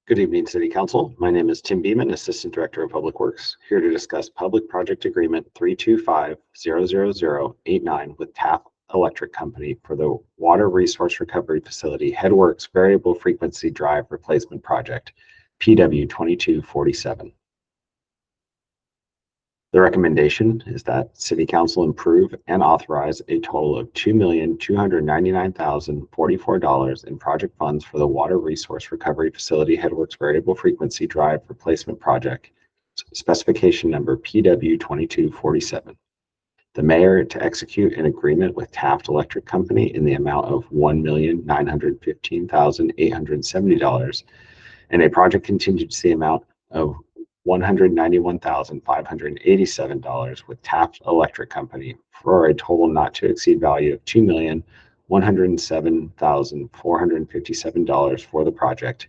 Good evening, City Council. My name is Tim Beeman, Assistant Director of Public Works, here to discuss Public Project Agreement 325-00089 with Taft Electric Company for the Water Resource Recovery Facility Headworks Variable Frequency Drive Replacement Project, PW 2247. The recommendation is that City Council approve and authorize a total of $2,299,044 in project funds for the Water Resource Recovery Facility Headworks Variable Frequency Drive Replacement Project, specification number PW 2247. The mayor to execute an agreement with Taft Electric Company in the amount of $1,915,870 and a project contingency amount of $191,587 with Taft Electric Company for a total not to exceed value of $2,107,457 for the project,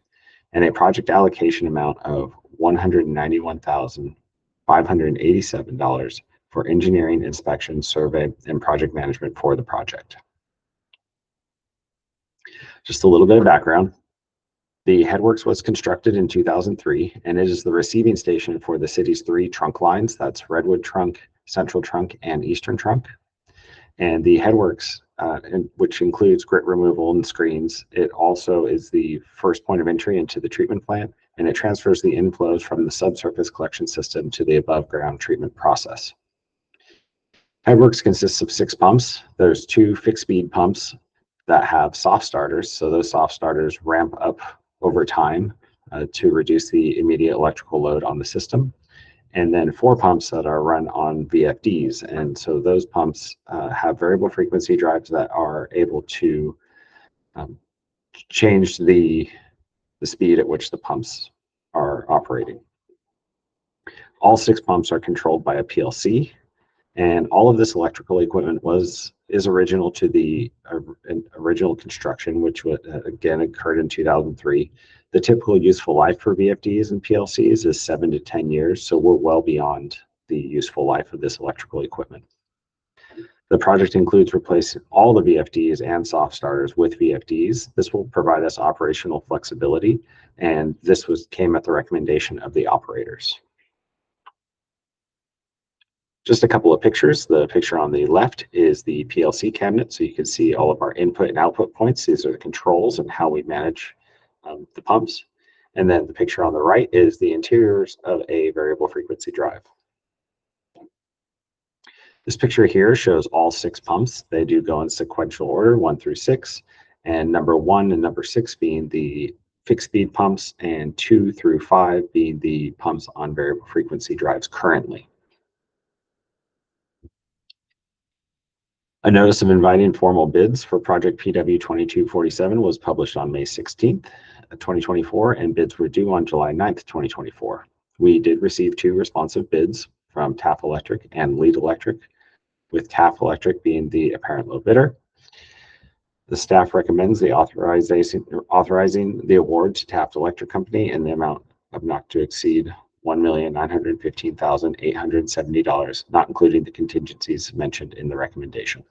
and a project allocation amount of $191,587 for engineering, inspection, survey, and project management for the project. Just a little bit of background. The Headworks was constructed in 2003, and it is the receiving station for the city's 3 trunk lines. That's Redwood Trunk, Central Trunk, and Eastern Trunk. And the Headworks, which includes grit removal and screens, it also is the first point of entry into the treatment plant, and it transfers the inflows from the subsurface collection system to the above ground treatment process. Headworks consists of 6 pumps. There's 2 fixed speed pumps that have soft starters. So those soft starters ramp up over time to reduce the immediate electrical load on the system. And then 4 pumps that are run on VFDs. And so those pumps have variable frequency drives that are able to change the speed at which the pumps are operating. All 6 pumps are controlled by a PLC. And all of this electrical equipment is original to the original construction, which again occurred in 2003. The typical useful life for VFDs and PLCs is 7 to 10 years, so we're well beyond the useful life of this electrical equipment. The project includes replacing all the VFDs and soft starters with VFDs. This will provide us operational flexibility, and this came at the recommendation of the operators. Just a couple of pictures. The picture on the left is the PLC cabinet, so you can see all of our input and output points. These are the controls and how we manage the pumps. And then the picture on the right is the interiors of a variable frequency drive. This picture here shows all 6 pumps. They do go in sequential order, 1 through 6, and number 1 and number 6 being the fixed speed pumps, and 2 through 5 being the pumps on variable frequency drives currently. A notice of inviting formal bids for project PW 2247 was published on May 16th, 2024, and bids were due on July 9th, 2024. We did receive 2 responsive bids from Taft Electric and Lead Electric, with Taft Electric being the apparent low bidder. The staff recommends the authorizing the award to Taft Electric Company in the amount of not to exceed $1,915,870, not including the contingencies mentioned in the recommendation.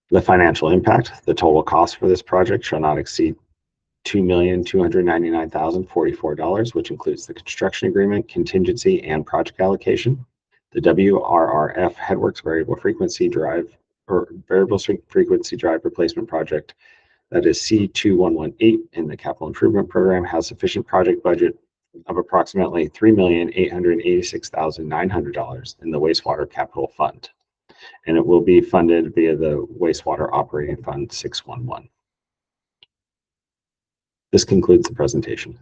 The financial impact: the total cost for this project shall not exceed $2,299,044, which includes the construction agreement, contingency, and project allocation. The WRRF Headworks Variable Frequency Drive Replacement Project, that is C2118 in the Capital Improvement Program, has sufficient project budget of approximately $3,886,900 in the Wastewater Capital Fund, and it will be funded via the Wastewater Operating Fund 611. This concludes the presentation.